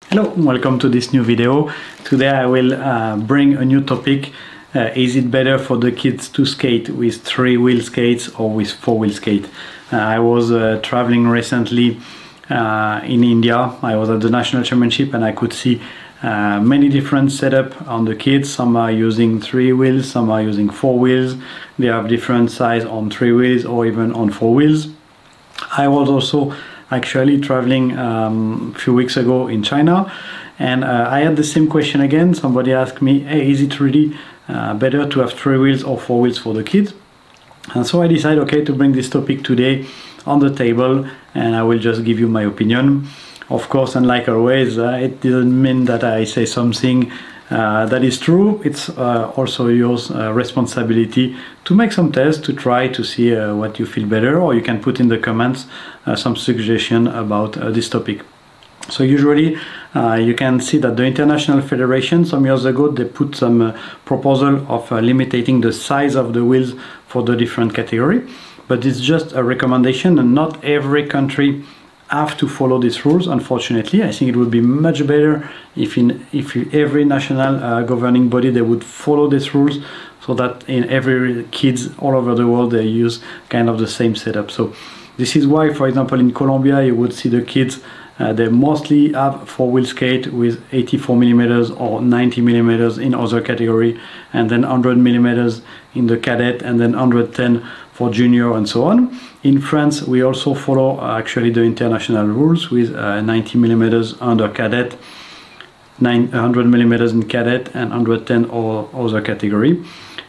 Hello, welcome to this new video. Today I will bring a new topic. Is it better for the kids to skate with 3-wheel skates or with 4-wheel skate? I was traveling recently in India. I was at the national championship and I could see many different setups on the kids. Some are using 3 wheels, some are using 4 wheels. They have different size on 3 wheels or even on 4 wheels. I was also actually traveling a few weeks ago in China, and I had the same question again. Somebody asked me, hey, is it really better to have 3 wheels or 4 wheels for the kids? And so I decided, okay, to bring this topic today on the table, and I will just give you my opinion. Of course, and like always, it doesn't mean that I say something that is true. It's also your responsibility to make some tests, to try to see what you feel better, or you can put in the comments some suggestion about this topic. So usually you can see that the International Federation some years ago they put some proposal of limiting the size of the wheels for the different category, but it's just a recommendation and not every country have to follow these rules. Unfortunately, I think it would be much better if every national governing body they would follow these rules, so that in every kids all over the world they use kind of the same setup. So this is why, for example, in Colombia you would see the kids they mostly have 4-wheel skate with 84 millimeters or 90 millimeters in other category, and then 100 millimeters in the cadet, and then 110 for junior and so on. In France we also follow actually the international rules with 90 millimeters under cadet, 100 millimeters in cadet, and 110 or other category.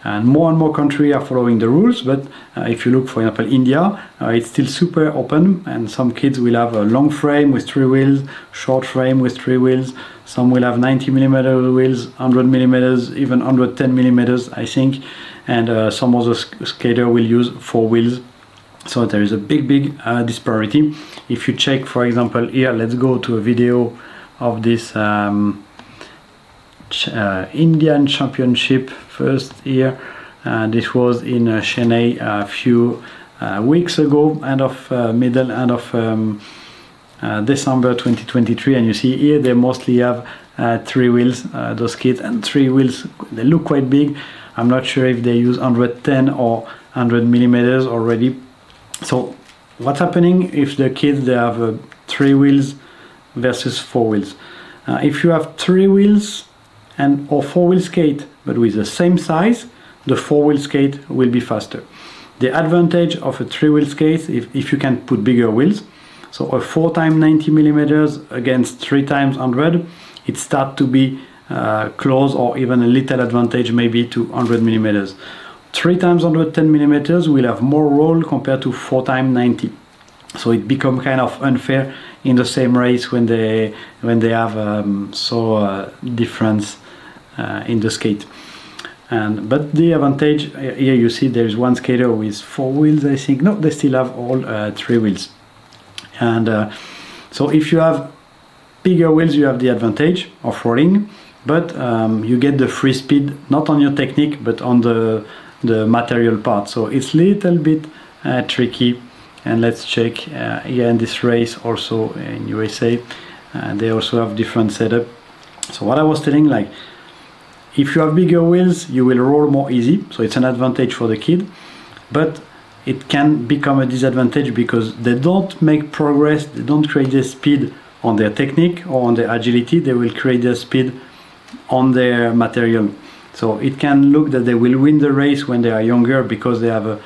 And more countries are following the rules, but if you look, for example, India, it's still super open, and some kids will have a long frame with 3 wheels, short frame with 3 wheels. Some will have 90 millimeter wheels, 100 millimeters, even 110 millimeters, I think, and some other skater will use 4 wheels. So there is a big disparity. If you check, for example, here, let's go to a video of this Indian Championship first year. This was in Chennai a few weeks ago, middle end of December 2023, and you see here they mostly have 3 wheels, those kids, and 3 wheels they look quite big. I'm not sure if they use 110 or 100 millimeters already. So what's happening if the kids they have 3 wheels versus 4 wheels? If you have 3 wheels or 4-wheel skate but with the same size, the 4-wheel skate will be faster. The advantage of a 3-wheel skate if you can put bigger wheels, so a 4 times 90 millimeters against 3 times 100, it starts to be close or even a little advantage maybe to 100 millimeters. 3 times 110 millimeters will have more roll compared to 4 times 90. So it becomes kind of unfair in the same race when they have difference in the skate. But the advantage here, you see there is one skater with 4 wheels, I think. No, they still have all 3 wheels. And so if you have bigger wheels, you have the advantage of rolling, but you get the free speed not on your technique but on the material part. So it's a little bit tricky. And let's check here in this race also in USA, they also have different setup. So what I was telling, like, if you have bigger wheels you will roll more easy, so it's an advantage for the kid, but it can become a disadvantage because they don't make progress, they don't create the speed on their technique or on their agility, they will create their speed on their material. So it can look that they will win the race when they are younger because they have a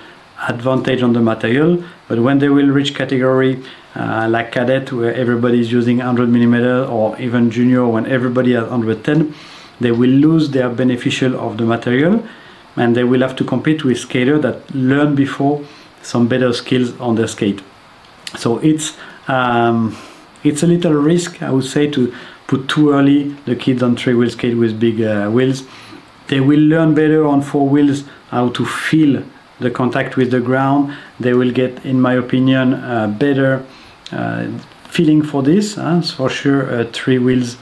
advantage on the material, but when they will reach category like cadet where everybody is using 100 millimeter, or even junior when everybody has 110, they will lose their beneficial of the material, and they will have to compete with skaters that learn before some better skills on their skate. So it's a little risk, I would say, to put too early the kids on 3-wheel skate with big wheels. They will learn better on 4 wheels how to feel the contact with the ground. They will get, in my opinion, better feeling for this. For sure, 3 wheels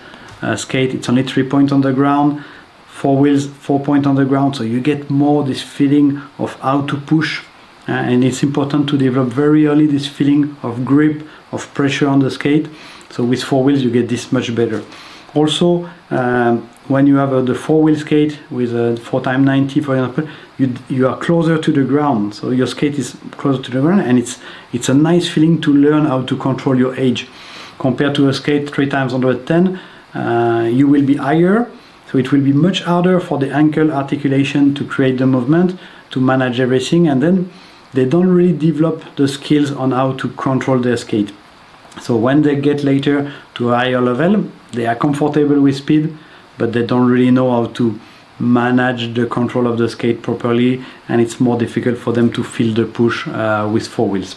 skate, it's only 3 points on the ground. 4 wheels, 4 points on the ground. So you get more this feeling of how to push. And it's important to develop very early this feeling of grip, of pressure on the skate. So with four wheels you get this much better. Also, when you have the four-wheel skate with a 4x90, for example, you are closer to the ground. So your skate is closer to the ground, and it's a nice feeling to learn how to control your edge. Compared to a skate 3x110, you will be higher, so it will be much harder for the ankle articulation to create the movement, to manage everything, and then they don't really develop the skills on how to control their skate. So when they get later to a higher level, they are comfortable with speed, but they don't really know how to manage the control of the skate properly, and it's more difficult for them to feel the push with four wheels.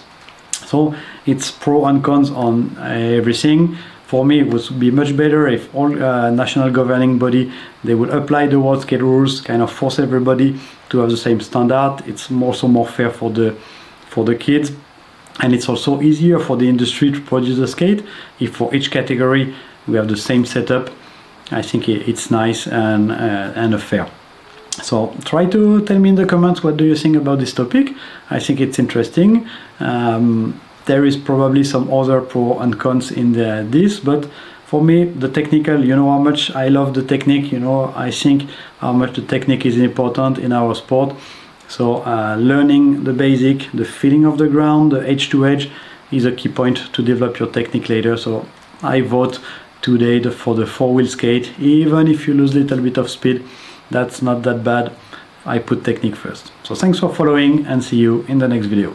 So it's pro and cons on everything. For me, it would be much better if all national governing body, they would apply the world skate rules, kind of force everybody to have the same standard. It's also more fair for the kids, and it's also easier for the industry to produce a skate if for each category we have the same setup. I think it's nice and fair. So try to tell me in the comments what do you think about this topic. I think it's interesting. There is probably some other pro and cons in this, but for me the technical, you know how much I love the technique, you know, I think how much the technique is important in our sport. So learning the basic, the feeling of the ground, the edge to edge is a key point to develop your technique later. So I vote today for the four-wheel skate. Even if you lose a little bit of speed, that's not that bad. I put technique first. So thanks for following, and see you in the next video.